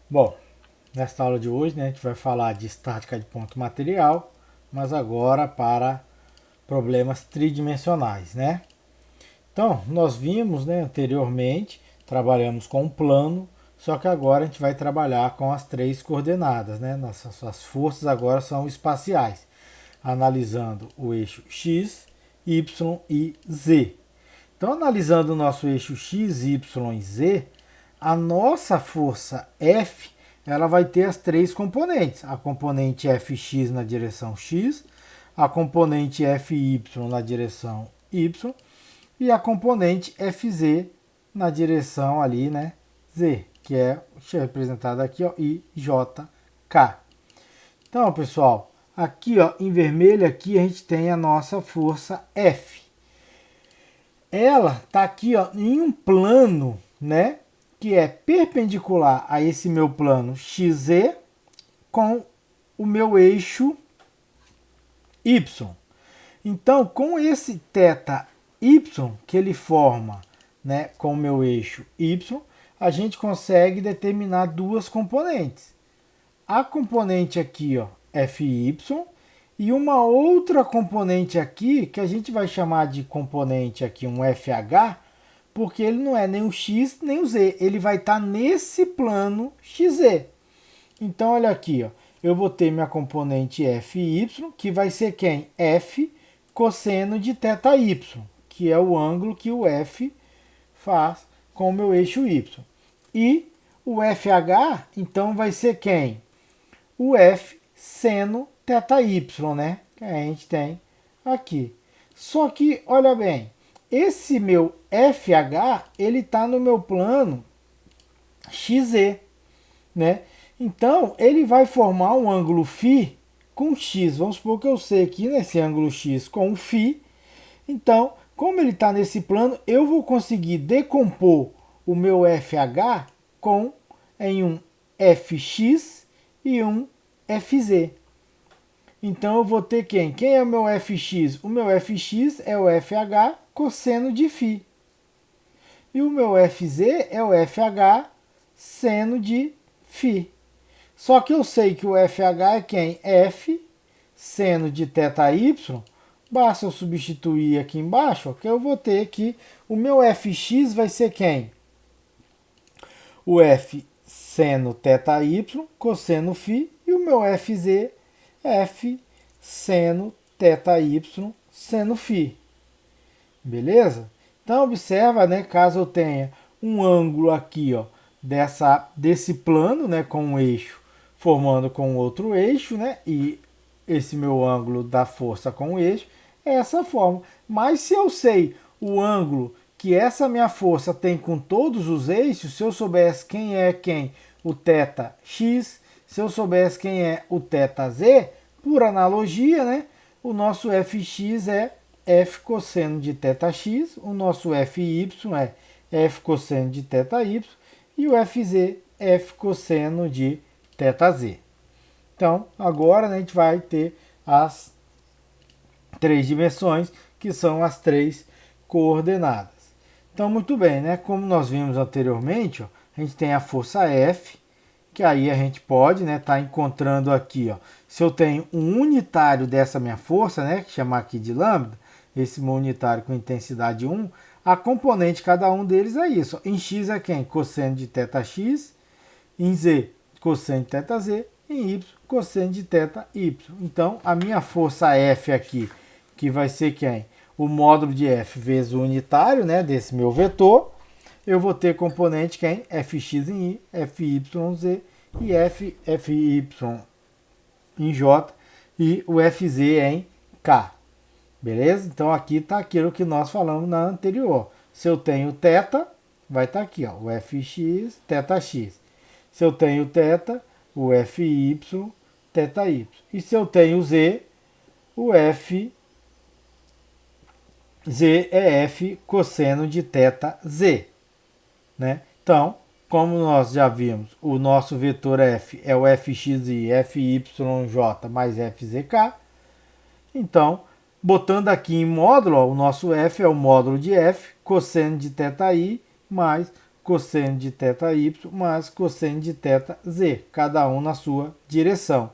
Bom, nesta aula de hoje, né, a gente vai falar de estática de ponto material, mas agora para problemas tridimensionais, né? Então, nós vimos, né, anteriormente, trabalhamos com um plano, só que agora a gente vai trabalhar com as três coordenadas, né? Nossas forças agora são espaciais, analisando o eixo x, y e z. Então, analisando o nosso eixo x, y e z, a nossa força F ela vai ter as três componentes. A componente Fx na direção x, a componente Fy na direção y e a componente Fz na direção ali, né, z, que é representada aqui, ó, IJK. Então, pessoal, aqui, ó, em vermelho aqui a gente tem a nossa força F. Ela tá aqui, ó, em um plano, né, que é perpendicular a esse meu plano XZ com o meu eixo Y. Então, com esse θ Y que ele forma, né, com o meu eixo Y, a gente consegue determinar duas componentes. A componente aqui, ó, Fy, e uma outra componente aqui, que a gente vai chamar de componente aqui, um FH, porque ele não é nem o X nem o Z, ele vai estar nesse plano XZ. Então, olha aqui, ó, eu vou ter minha componente Fy, que vai ser quem? F cosseno de θy, que é o ângulo que o F faz com o meu eixo Y. E o FH, então, vai ser quem? O F seno θy, né? Que a gente tem aqui. Só que, olha bem, esse meu FH, ele está no meu plano XZ, né? Então, ele vai formar um ângulo φ com x. Vamos supor que eu sei aqui nesse ângulo x com φ. Então, como ele está nesse plano, eu vou conseguir decompor o meu FH em um Fx e um Fz. Então, eu vou ter quem? Quem é o meu Fx? O meu Fx é o FH cosseno de φ. E o meu Fz é o FH seno de φ. Só que eu sei que o FH é quem? F seno de θy. Basta eu substituir aqui embaixo, que eu vou ter que o meu Fx vai ser quem? O F seno θy cosseno φ e o meu Fz F seno θy seno φ. Beleza? Então observa, né, caso eu tenha um ângulo aqui, ó, desse plano, né, com um eixo formando com outro eixo, né, e esse meu ângulo da força com o eixo é essa forma. Mas se eu sei o ângulo que essa minha força tem com todos os eixos, se eu soubesse quem é quem, o θx, se eu soubesse quem é o θz, por analogia, né, o nosso Fx é F cosseno de θx, o nosso Fy é F cosseno de θy e o Fz F cosseno de θz. Então, agora, né, a gente vai ter as três dimensões, que são as três coordenadas. Então, muito bem, né? Como nós vimos anteriormente, ó, a gente tem a força F, que aí a gente pode, né, tá encontrando aqui, ó, se eu tenho um unitário dessa minha força, né, que chamar aqui de lambda, esse meu unitário com intensidade 1, a componente de cada um deles é isso. Em x é quem? Cosseno de θx, em z, cosseno de θz, em y, cosseno de θy. Então, a minha força F aqui, que vai ser quem? O módulo de F vezes o unitário, né, desse meu vetor, eu vou ter componente quem? Fx em I, Fy em Z e Fy em J e o Fz em K. Beleza? Então aqui está aquilo que nós falamos na anterior. Se eu tenho θ, vai estar aqui, ó, o Fx, θx. Se eu tenho θ, o Fy, θy. E se eu tenho Z, o F Z é F cosseno de θz, né? Então, como nós já vimos, o nosso vetor F é o Fxi, Fyj mais Fzk. Então, botando aqui em módulo, ó, o nosso F é o módulo de F, cosseno de θi mais cosseno de θy mais cosseno de θz, cada um na sua direção.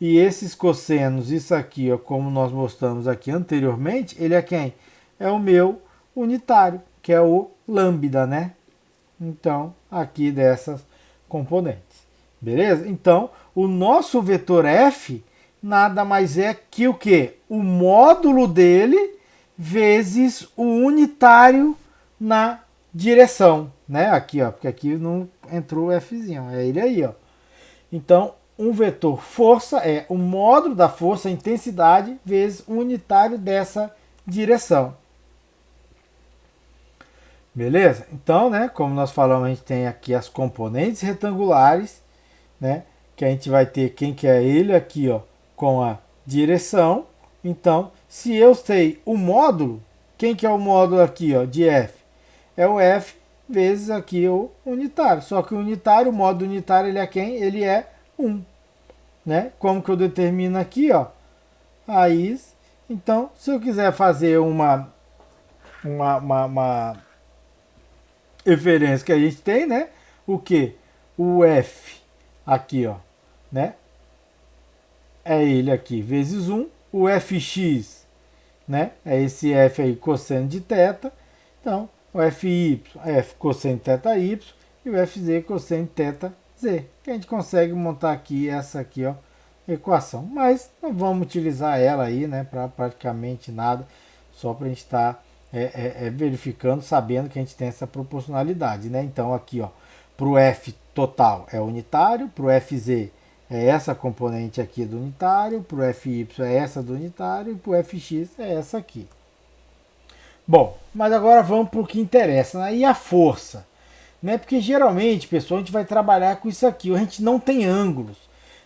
E esses cossenos, isso aqui, ó, como nós mostramos aqui anteriormente, ele é quem? É o meu unitário, que é o lambda, né? Então, aqui dessas componentes. Beleza? Então, o nosso vetor f nada mais é que o quê? O módulo dele vezes o unitário na direção, né? Aqui, ó, porque aqui não entrou o fzinho, é ele aí, ó. Então, um vetor força é o módulo da força, a intensidade, vezes o unitário dessa direção. Beleza? Então, né, como nós falamos, a gente tem aqui as componentes retangulares, né, que a gente vai ter quem que é ele aqui, ó, com a direção. Então, se eu sei o módulo, quem que é o módulo aqui, ó, de f? É o f vezes aqui o unitário. Só que o unitário, o módulo unitário, ele é quem? Ele é 1. Né? Como que eu determino aqui, ó? Raiz. Então, se eu quiser fazer uma referência que a gente tem, né? O que? O f aqui, ó, né? É ele aqui vezes 1. O fx, né? É esse f aí, cosseno de θ. Então, o fy, f cosseno de θy, e o fz, cosseno de θz. Que a gente consegue montar aqui essa aqui, ó, equação. Mas não vamos utilizar ela aí, né? Para praticamente nada, só para a gente estar verificando, sabendo que a gente tem essa proporcionalidade, né? Então, aqui, ó, para o f total é unitário, para o fz é essa componente aqui do unitário, para o fy é essa do unitário e para o fx é essa aqui. Bom, mas agora vamos para o que interessa, né? E a força? Né? Porque geralmente, pessoal, a gente vai trabalhar com isso aqui, a gente não tem ângulos.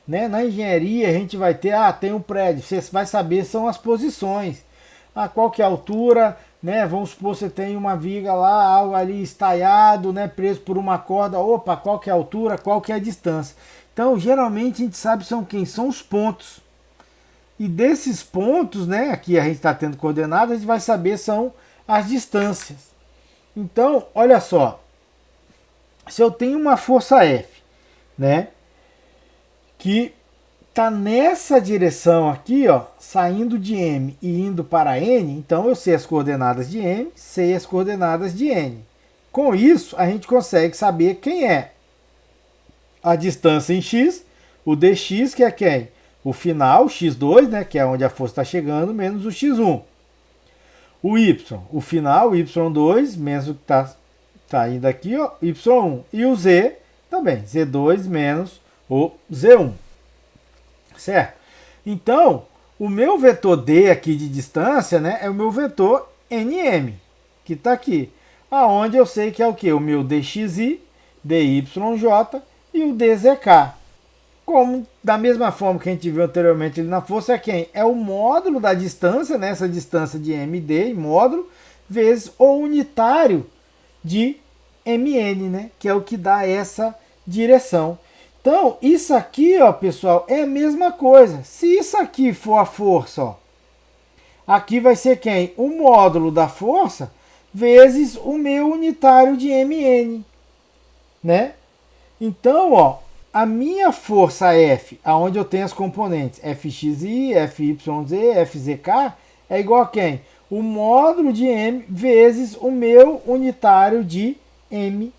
Né? Na engenharia a gente vai ter, tem um prédio, você vai saber são as posições. Qual que é a altura, né? Vamos supor que você tem uma viga lá, algo ali estaiado, né? Preso por uma corda, opa, qual que é a altura, qual que é a distância. Então, geralmente a gente sabe são quem? São os pontos. E desses pontos, né? Aqui a gente está tendo coordenadas, a gente vai saber são as distâncias. Então, olha só. Se eu tenho uma força F, né? Que tá nessa direção aqui, ó, saindo de M e indo para N, então eu sei as coordenadas de M, sei as coordenadas de N. Com isso, a gente consegue saber quem é a distância em X, o dx, que é quem? O final, x2, né, que é onde a força está chegando, menos o x1. O y, o final, y2, menos o que está indo aqui, ó, y1. E o z, também, z2 menos o z1. Certo? Então, o meu vetor d aqui de distância, né, é o meu vetor nm, que está aqui. Aonde eu sei que é o que? O meu dxi, dyj e o dzk. Como, da mesma forma que a gente viu anteriormente ali na força, é quem? É o módulo da distância, né, essa distância de md, módulo, vezes o unitário de mn, né, que é o que dá essa direção. Então, isso aqui, ó, pessoal, é a mesma coisa. Se isso aqui for a força, ó, aqui vai ser quem? O módulo da força vezes o meu unitário de mn, né? Então, ó, a minha força F, aonde eu tenho as componentes fxi, fyz, fzk, é igual a quem? O módulo de m vezes o meu unitário de mn.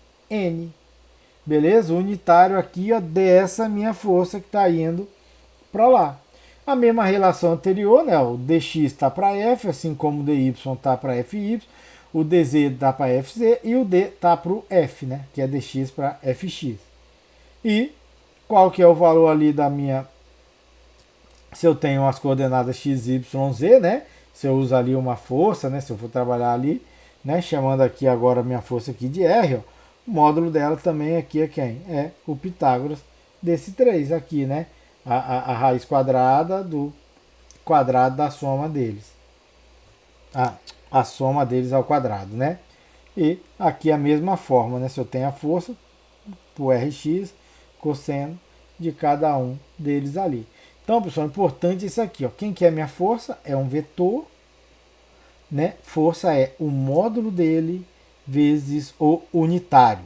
Beleza? O unitário aqui, ó, dessa minha força que está indo para lá. A mesma relação anterior, né? O dx está para f, assim como o dy está para fy, o dz está para fz e o d está para o f, né? Que é dx para fx. E qual que é o valor ali da minha... Se eu tenho as coordenadas x, y, z, né? Se eu uso ali uma força, né? Se eu for trabalhar ali, né? Chamando aqui agora a minha força aqui de R, ó. O módulo dela também aqui é quem? É o Pitágoras desse 3 aqui, né? A raiz quadrada do quadrado da soma deles. A soma deles ao quadrado, né? E aqui a mesma forma, né? Se eu tenho a força, o Rx, cosseno de cada um deles ali. Então, pessoal, importante isso aqui, ó. Quem que é minha força? É um vetor, né? Força é o módulo dele vezes o unitário.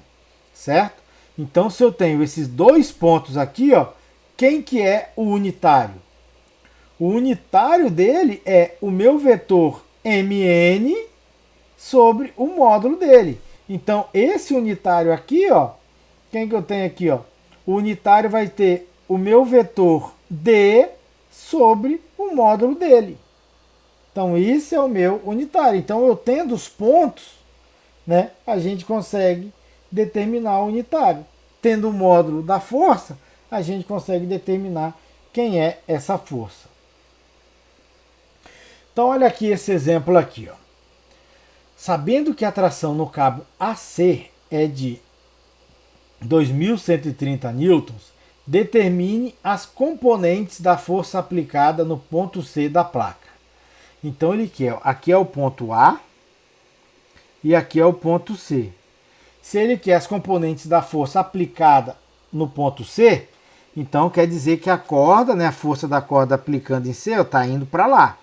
certo? Então, se eu tenho esses dois pontos aqui, ó, quem que é o unitário? O unitário dele é o meu vetor mn sobre o módulo dele. Então, esse unitário aqui, ó, quem que eu tenho aqui, ó? O unitário vai ter o meu vetor d sobre o módulo dele. Então, isso é o meu unitário. Então, eu tendo os pontos, né, a gente consegue determinar o unitário. Tendo o módulo da força, a gente consegue determinar quem é essa força. Então, olha aqui esse exemplo aqui, ó. Sabendo que a tração no cabo AC é de 2.130 newtons, determine as componentes da força aplicada no ponto C da placa. Então ele quer, aqui é o ponto A e aqui é o ponto C. Se ele quer as componentes da força aplicada no ponto C, então quer dizer que a corda, né, a força da corda aplicando em C, está indo para lá.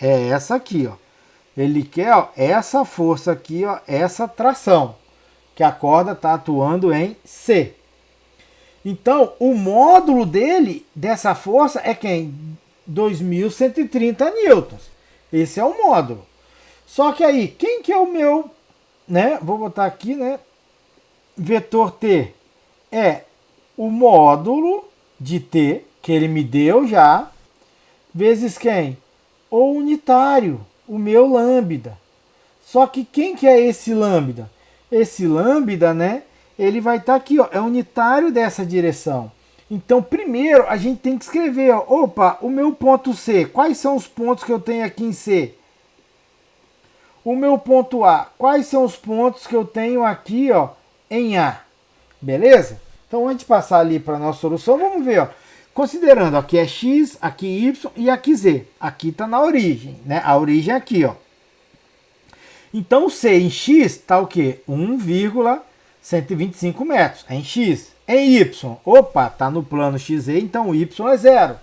É essa aqui, ó. Ele quer, ó, essa força aqui, ó, essa tração, que a corda está atuando em C. Então, o módulo dele, dessa força, é quem? 2.130 newtons. Esse é o módulo. Só que aí, quem que é o meu, né? Vou botar aqui, né? Vetor T é o módulo de T, que ele me deu já, vezes quem? O unitário, o meu lambda. Só que quem que é esse lambda? Esse lambda, né? Ele vai estar aqui, ó, é unitário dessa direção. Então, primeiro, a gente tem que escrever, ó, opa, o meu ponto C, quais são os pontos que eu tenho aqui em C? O meu ponto A, quais são os pontos que eu tenho aqui, ó, em A? Beleza? Então, antes de passar ali para a nossa solução, vamos ver, ó. Considerando, aqui é X, aqui Y e aqui Z. Aqui está na origem, né? A origem é aqui, ó. Então, C em X está o quê? 1,125 metros. É em X. Em Y, opa, está no plano XZ, então o Y é 0.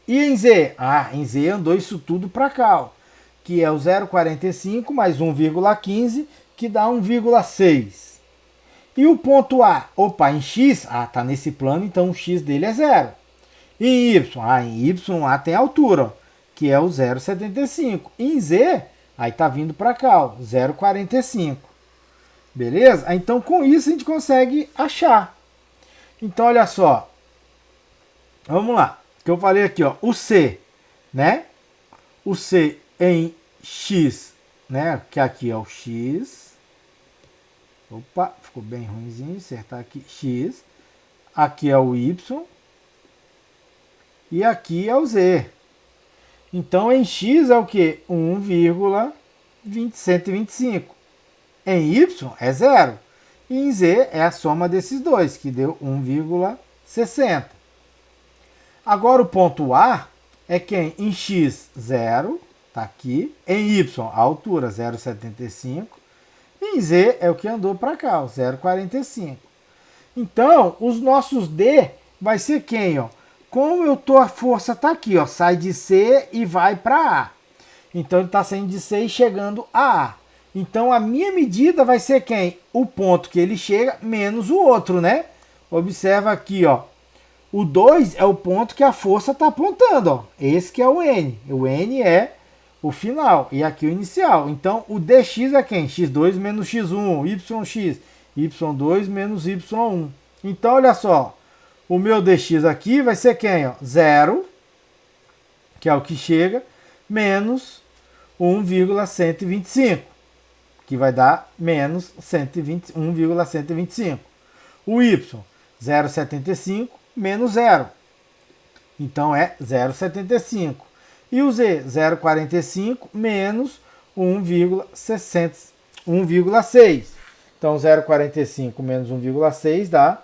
E em Z? Ah, em Z andou isso tudo para cá, ó, que é o 0,45 mais 1,15, que dá 1,6. E o ponto A? Opa, em X, ah, tá nesse plano, então o X dele é 0. E em Y? Ah, em Y, A tem altura, ó, que é o 0,75. E em Z, aí tá vindo para cá, ó, 0,45. Beleza? Então, com isso, a gente consegue achar. Então, olha só. Vamos lá. Que eu falei aqui, ó, o C, né? O C em X, né? Que aqui é o X. Opa, ficou bem ruimzinho, acertar aqui, X. Aqui é o Y. E aqui é o Z. Então, em X é o quê? 1,125. Em Y é 0. E em Z é a soma desses dois, que deu 1,60. Agora o ponto A é quem? Em X, 0, está aqui. Em Y, a altura, 0,75. Em Z é o que andou para cá, 0,45. Então, os nossos D vai ser quem? Ó? Como eu tô, a força está aqui, ó, sai de C e vai para A. Então, ele está saindo de C e chegando a A. Então, a minha medida vai ser quem? O ponto que ele chega menos o outro, né? Observa aqui, ó. O 2 é o ponto que a força está apontando, ó. Esse que é o N. O N é o final e aqui o inicial. Então, o dx é quem? x2 menos x1, yx, y2 menos y1. Então, olha só. O meu dx aqui vai ser quem? Ó? 0, que é o que chega, menos 1,125. Que vai dar menos 1,125. O y, 0,75 menos 0. Então é 0,75. E o z, 0,45 menos 1,6. Então 0,45 menos 1,6 dá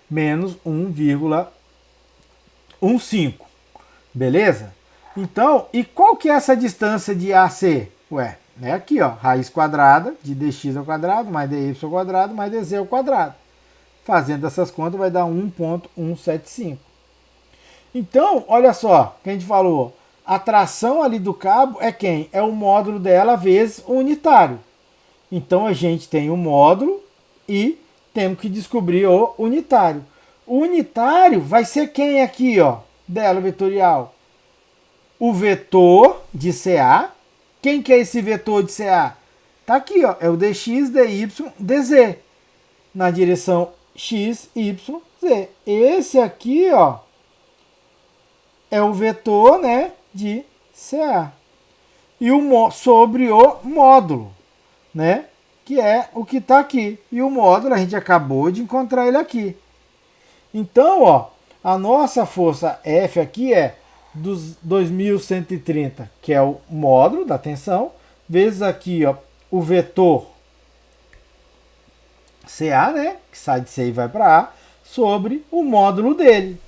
menos 1,15. Beleza? Então, e qual que é essa distância de AC? Ué, é aqui, ó, raiz quadrada de dx ao quadrado, mais dy ao quadrado, mais dz ao quadrado. Fazendo essas contas vai dar 1,175. Então, olha só, que a gente falou, a tração ali do cabo é quem? É o módulo dela vezes o unitário. Então, a gente tem o módulo e temos que descobrir o unitário. O unitário vai ser quem aqui, ó, dela vetorial? O vetor de CA. Quem que é esse vetor de CA? Tá aqui, ó, é o dx, dy, dz, na direção x, y, z. Esse aqui, ó, é o vetor, né, de CA. E sobre o módulo, né, que é o que está aqui. E o módulo a gente acabou de encontrar ele aqui. Então, ó, a nossa força F aqui é dos 2130, que é o módulo da tensão, vezes aqui, ó, o vetor CA, né, que sai de C e vai para A, sobre o módulo dele.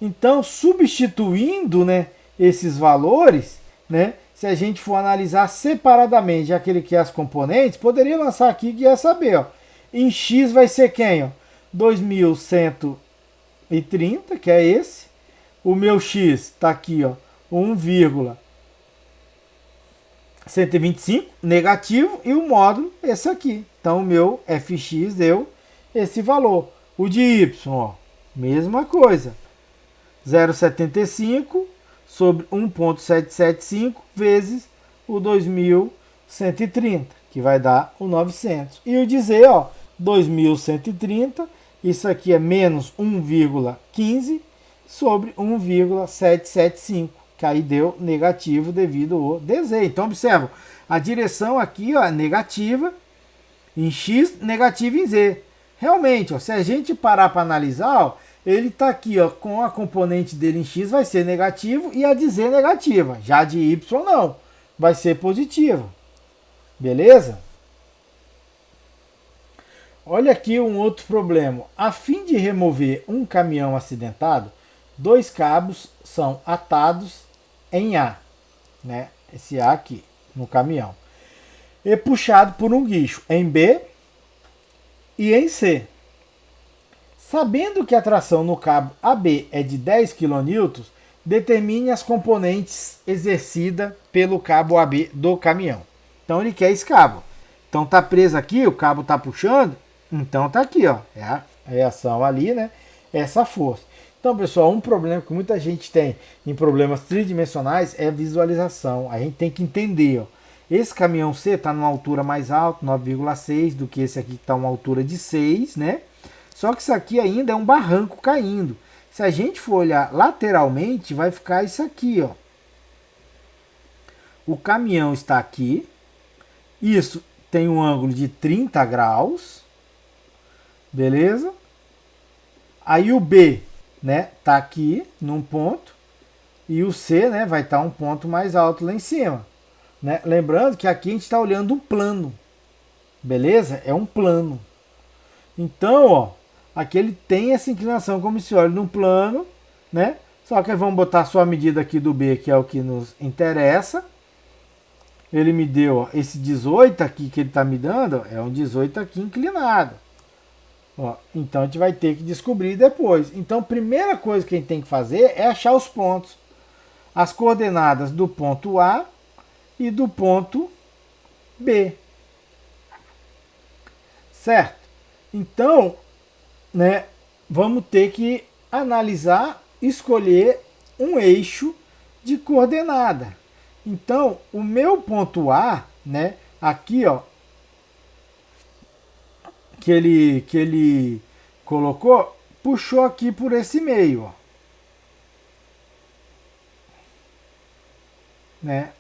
Então, substituindo, né, esses valores, né, se a gente for analisar separadamente, já que ele quer as componentes, poderia lançar aqui que ia saber, ó, em X vai ser quem? Ó? 2130, que é esse. O meu X está aqui, ó, 1,125 negativo e o módulo esse aqui. Então o meu Fx deu esse valor. O de Y, ó, mesma coisa. 0,75 sobre 1,775 vezes o 2130, que vai dar o 900. E o de Z, ó, 2130, isso aqui é menos 1,15 sobre 1,775, que aí deu negativo devido ao dz. Então, observa, a direção aqui, ó, é negativa em x, negativa em z. Realmente, ó, se a gente parar para analisar, ó, ele está aqui, ó, com a componente dele em x vai ser negativo e a de z negativa. Já de y não, vai ser positiva. Beleza? Olha aqui um outro problema. A fim de remover um caminhão acidentado, 2 cabos são atados em A, né? Esse A aqui, no caminhão. E puxado por um guincho em B e em C. Sabendo que a tração no cabo AB é de 10 kN, determine as componentes exercidas pelo cabo AB do caminhão. Então ele quer esse cabo. Então tá preso aqui, o cabo tá puxando, então tá aqui, ó, é a reação ali, né? Essa força. Então, pessoal, um problema que muita gente tem em problemas tridimensionais é a visualização. A gente tem que entender, ó. Esse caminhão C está numa altura mais alta, 9,6, do que esse aqui que está uma altura de 6, né? Só que isso aqui ainda é um barranco caindo. Se a gente for olhar lateralmente, vai ficar isso aqui, ó. O caminhão está aqui. Isso tem um ângulo de 30 graus. Beleza? Aí o B, né, tá aqui num ponto. E o C, né, vai estar um ponto mais alto lá em cima. Né? Lembrando que aqui a gente está olhando um plano. Beleza? É um plano. Então, ó, aqui ele tem essa inclinação como se olha num plano, né? Só que vamos botar só a medida aqui do B, que é o que nos interessa. Ele me deu, ó, esse 18 aqui que ele está me dando, ó, é um 18 aqui inclinado. Ó, então a gente vai ter que descobrir depois. Então, a primeira coisa que a gente tem que fazer é achar os pontos. As coordenadas do ponto A e do ponto B. Certo? Então, né, vamos ter que analisar, escolher um eixo de coordenada. Então, o meu ponto A, né, aqui, ó, que ele colocou, puxou aqui por esse meio, ó. Né?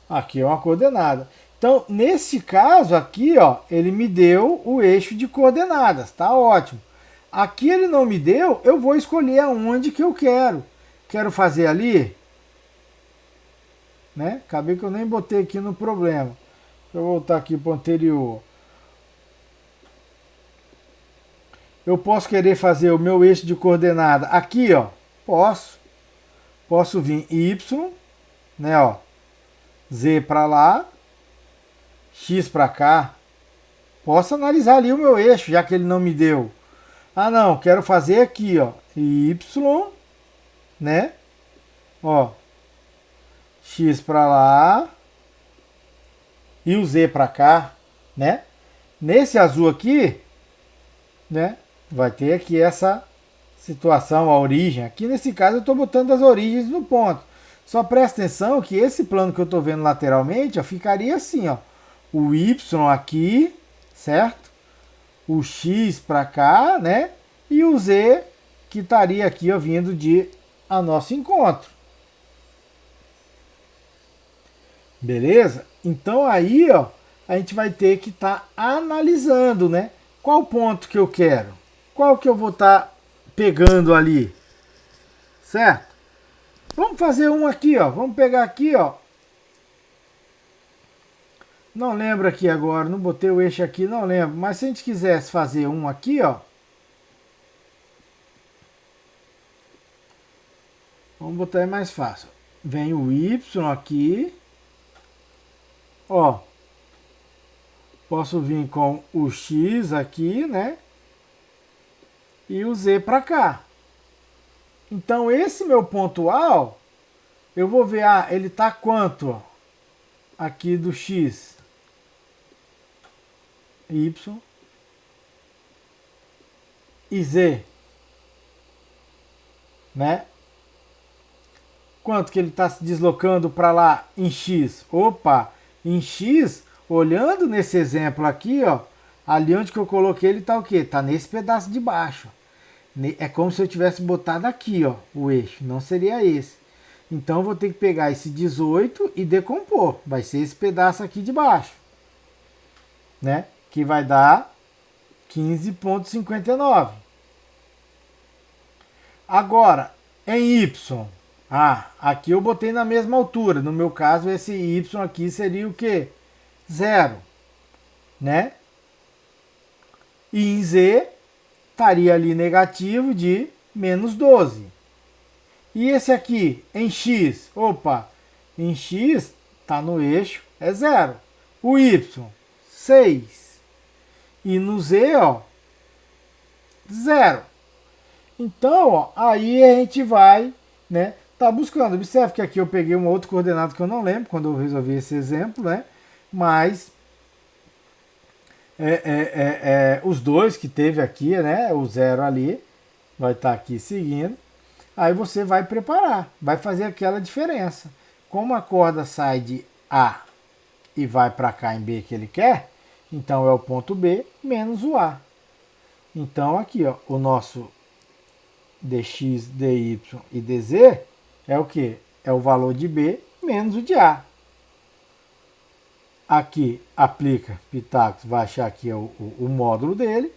Aqui é uma coordenada. Então, nesse caso aqui, ó, ele me deu o eixo de coordenadas, tá ótimo. Aqui ele não me deu, eu vou escolher aonde que eu quero. Quero fazer ali, né? Acabei que eu nem botei aqui no problema. Deixa eu voltar aqui para o anterior. Eu posso querer fazer o meu eixo de coordenada aqui, ó. Posso vir Y, né, ó. Z para lá, X para cá. Posso analisar ali o meu eixo, já que ele não me deu. Ah, não, quero fazer aqui, ó. Y, né? Ó, x para lá e o z para cá, né? Nesse azul aqui, né, vai ter aqui essa situação, a origem. Aqui nesse caso eu estou botando as origens no ponto. Só presta atenção que esse plano que eu estou vendo lateralmente, ó, ficaria assim, ó. O y aqui, certo? O x para cá, né? E o z que estaria aqui, ó, vindo de a nosso encontro. Beleza? Então aí, ó, a gente vai ter que estar analisando, né? Qual ponto que eu quero? Qual que eu vou estar pegando ali? Certo? Vamos fazer um aqui, ó. Vamos pegar aqui, ó. Não lembro aqui agora, não botei o eixo aqui, não lembro. Mas se a gente quisesse fazer um aqui, ó. Vamos botar aí mais fácil. Vem o y aqui. Ó. Posso vir com o x aqui, né? E o z para cá. Então esse meu pontual, eu vou ver, ele tá quanto, ó, aqui do x, y e z, né? Quanto que ele está se deslocando para lá em x? Opa, em x, olhando nesse exemplo aqui, ó, ali onde que eu coloquei ele tá o quê? Tá nesse pedaço de baixo. É como se eu tivesse botado aqui, ó, o eixo. Não seria esse. Então eu vou ter que pegar esse 18 e decompor. Vai ser esse pedaço aqui de baixo, né? Que vai dar 15,59. Agora, em y. Aqui eu botei na mesma altura. No meu caso, esse y aqui seria o quê? 0, né? E em z estaria ali negativo de menos 12. E esse aqui, em x, opa, em x está no eixo, é 0. O y, 6. E no z, ó, 0. Então, ó, aí a gente vai, né, tá buscando. Observe que aqui eu peguei um outro coordenado que eu não lembro quando eu resolvi esse exemplo, né? Mas os dois que teve aqui, né? O 0 ali, vai estar aqui seguindo. Aí você vai preparar, vai fazer aquela diferença. Como a corda sai de A e vai para cá em B que ele quer, então é o ponto B menos o A. Então aqui, ó, o nosso dx, dy e dz é o que? É o valor de B menos o de A. Aqui aplica Pitágoras, vai achar aqui o módulo dele.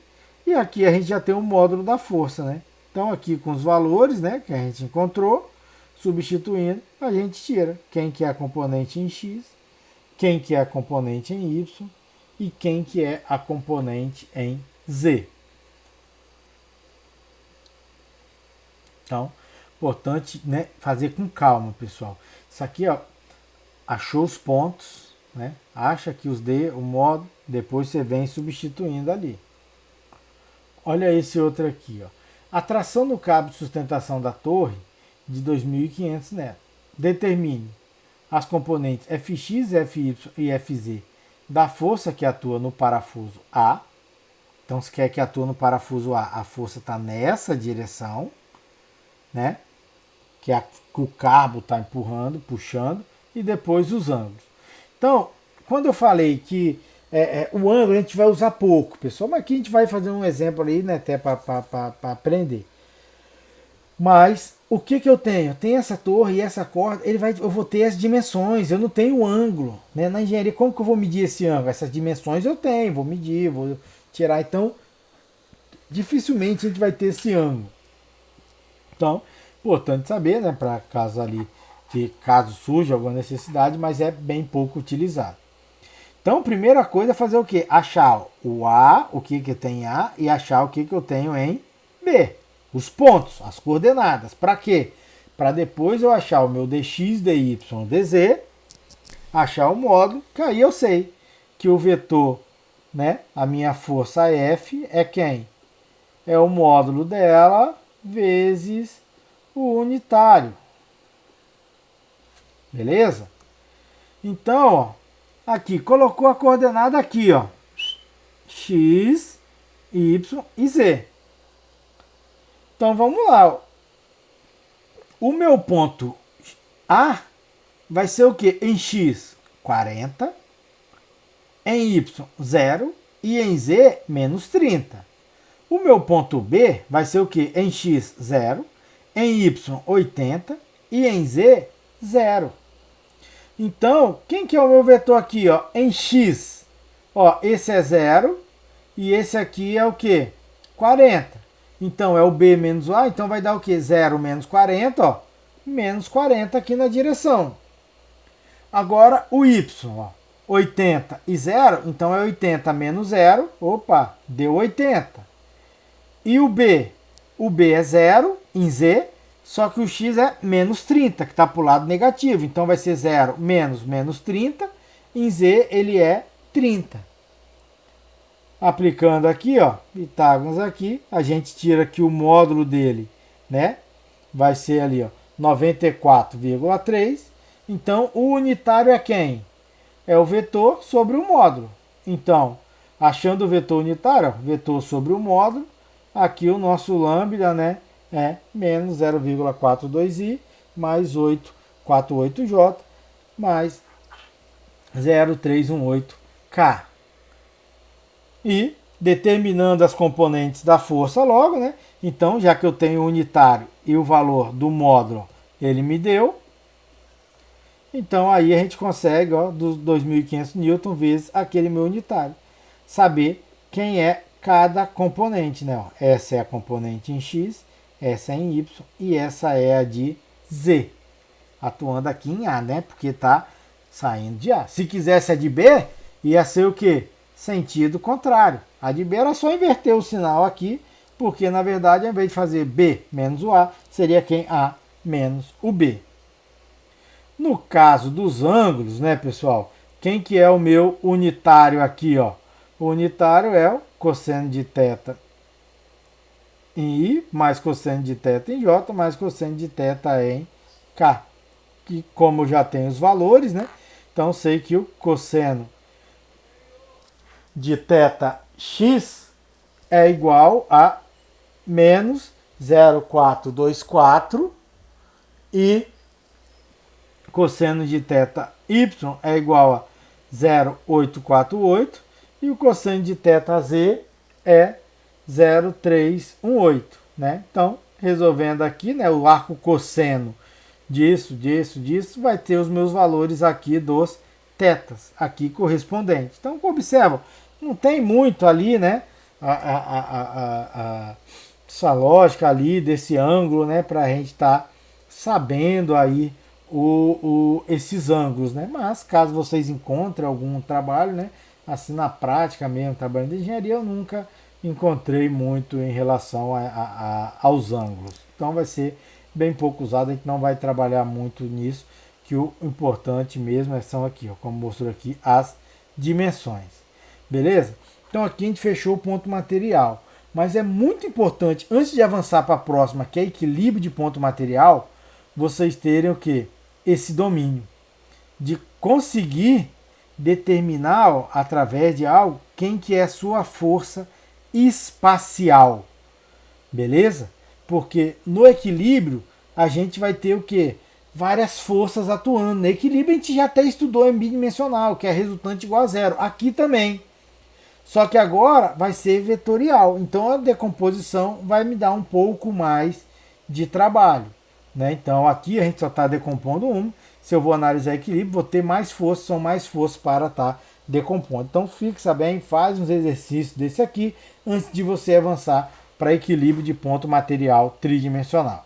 E aqui a gente já tem o módulo da força, né? Então aqui com os valores, né, que a gente encontrou, substituindo, a gente tira quem que é a componente em x, quem que é a componente em y e quem que é a componente em z. Então, importante, né, fazer com calma, pessoal. Isso aqui, ó, achou os pontos, né? Acha que os D, o módulo, depois você vem substituindo ali. Olha esse outro aqui, ó. A tração no cabo de sustentação da torre de 2.500 netos. Determine as componentes Fx, Fy e Fz da força que atua no parafuso A. Então, se quer que atua no parafuso A força está nessa direção, né? Que o cabo está empurrando, puxando, e depois os ângulos. Então, quando eu falei que o ângulo a gente vai usar pouco, pessoal, mas aqui a gente vai fazer um exemplo aí, né, até para aprender. Mas o que eu tenho? Tem essa torre e essa corda, eu vou ter as dimensões, eu não tenho ângulo, né? Na engenharia, como que eu vou medir esse ângulo? Essas dimensões eu tenho, vou medir, vou tirar, então dificilmente a gente vai ter esse ângulo. Então, importante saber, né, para caso ali, que caso surja alguma necessidade, mas é bem pouco utilizado. Então, primeira coisa é fazer o quê? Achar o A, o que tem em A, e achar o que eu tenho em B. Os pontos, as coordenadas. Para quê? Para depois eu achar o meu dx, dy, dz, achar o módulo, que aí eu sei que o vetor, né, a minha força F é quem? É o módulo dela vezes o unitário. Beleza? Então, ó, aqui, colocou a coordenada aqui, ó. X, Y e Z. Então, vamos lá. Ó. O meu ponto A vai ser o quê? Em X, 40. Em Y, 0. E em Z, menos 30. O meu ponto B vai ser o quê? Em X, 0. Em Y, 80. E em Z, 0. Então, quem que é o meu vetor aqui, ó? Em X, ó, esse é 0 e esse aqui é o quê? 40. Então, é o B menos o A, então vai dar o quê? 0 menos 40, ó, menos 40 aqui na direção. Agora, o Y, ó, 80 e 0, então é 80 menos 0, opa, deu 80. E o B? O B é 0 em Z, só que o x é menos 30, que está para o lado negativo. Então vai ser 0 menos menos 30. Em z ele é 30. Aplicando aqui, ó, Pitágoras aqui, a gente tira aqui o módulo dele, né? Vai ser ali, ó, 94,3. Então o unitário é quem? É o vetor sobre o módulo. Então, achando o vetor unitário, ó, vetor sobre o módulo, aqui o nosso lambda, né? É menos 0,42i mais 848j mais 0,318k. E determinando as componentes da força logo, né? Então, já que eu tenho o unitário e o valor do módulo ele me deu, então aí a gente consegue, ó, dos 2.500 newton vezes aquele meu unitário, saber quem é cada componente, né? Ó, essa é a componente em x, essa é em y e essa é a de z, atuando aqui em A, né? Porque tá saindo de A. Se quisesse a de B, ia ser o quê? Sentido contrário. A de B era só inverter o sinal aqui, porque na verdade, ao invés de fazer B menos o A, seria quem? A menos o B. No caso dos ângulos, né, pessoal? Quem que é o meu unitário aqui, ó? O unitário é o cosseno de θ em I, mais cosseno de θ em J, mais cosseno de θ em K. Que como eu já tenho os valores, né? Então sei que o cosseno de θx é igual a menos 0,424 e cosseno de θy é igual a 0,848 e o cosseno de θz é 0,318, né? Então, resolvendo aqui, né, o arco cosseno disso, vai ter os meus valores aqui dos tetas, aqui correspondentes. Então, observa, não tem muito ali, né, essa lógica ali desse ângulo, né, para a gente estar sabendo aí esses ângulos, né? Mas caso vocês encontrem algum trabalho, né, assim na prática mesmo, trabalhando de engenharia, eu nunca encontrei muito em relação aos ângulos. Então vai ser bem pouco usado, a gente não vai trabalhar muito nisso, que o importante mesmo são aqui, ó, como mostrou aqui, as dimensões. Beleza? Então aqui a gente fechou o ponto material. Mas é muito importante, antes de avançar para a próxima, que é equilíbrio de ponto material, vocês terem o quê? Esse domínio de conseguir determinar, ó, através de algo, quem que é a sua força espacial. Beleza? Porque no equilíbrio a gente vai ter o quê? Várias forças atuando. No equilíbrio a gente já até estudou em bidimensional, que é resultante igual a zero. Aqui também. Só que agora vai ser vetorial. Então a decomposição vai me dar um pouco mais de trabalho, né? Então aqui a gente só está decompondo um. Se eu vou analisar equilíbrio, vou ter mais forças, são mais forças para estar decompondo. Então fixa bem, faz uns exercícios desse aqui antes de você avançar para equilíbrio de ponto material tridimensional.